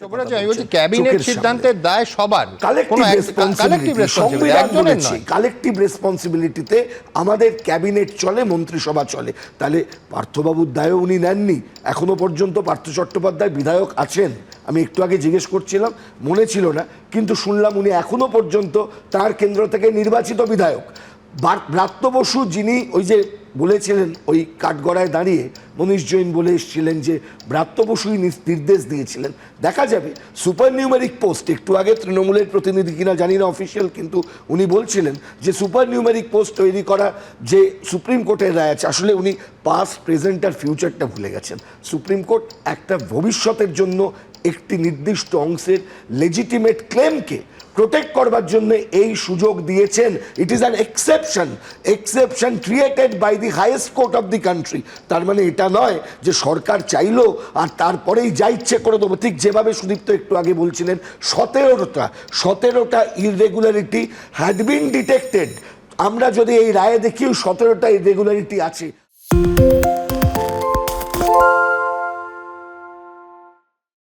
আমি বলছি ক্যাবিনেট সিদ্ধান্তের দায় সবার, কালেকটিভ রেসপন্সিবিলিটিতে আমাদের ক্যাবিনেট চলে, মন্ত্রিসভা চলে। তাহলে পার্থবাবুর দায়ও উনি নেননি। এখনো পর্যন্ত পার্থ চট্টোপাধ্যায় বিধায়ক আছেন, আমি একটু আগে জিজ্ঞেস করছিলাম, মনে ছিল না, কিন্তু শুনলাম উনি এখনো পর্যন্ত তার কেন্দ্র থেকে নির্বাচিত বিধায়ক। ব্রাত্য বসু, যিনি ওই যে বলেছিলেন ওই কাঠগড়ায় দাঁড়িয়ে মনীষ জৈন বলে এসেছিলেন যে ব্রাত্য বসুই নির্দেশ দিয়েছিলেন, দেখা যাবে। সুপার নিউমেরিক পোস্ট, একটু আগে তৃণমূলের প্রতিনিধি কিনা জানি না অফিসিয়াল, কিন্তু উনি বলছিলেন যে সুপার নিউমেরিক পোস্ট তৈরি করা যে সুপ্রিম কোর্টের রায় আছে, আসলে উনি পাস্ট, প্রেজেন্ট আর ফিউচারটা ভুলে গেছেন। সুপ্রিম কোর্ট একটা ভবিষ্যতের জন্য একটি নির্দিষ্ট অংশের লেজিটিমেট ক্লেমকে প্রোটেক্ট করবার জন্য এই সুযোগ দিয়েছেন। It is an exception created by the highest court of the country. তার মানে এটা নয় যে সরকার চাইলো আর তারপরেই যা ইচ্ছে করে দেবো। ঠিক যেভাবে সুদীপ্ত একটু আগে বলছিলেন, 17টা ইররেগুলারিটি হ্যাড বিন ডিটেক্টেড। আমরা যদি এই রায়ে দেখি 17টা ইররেগুলারিটি আছে।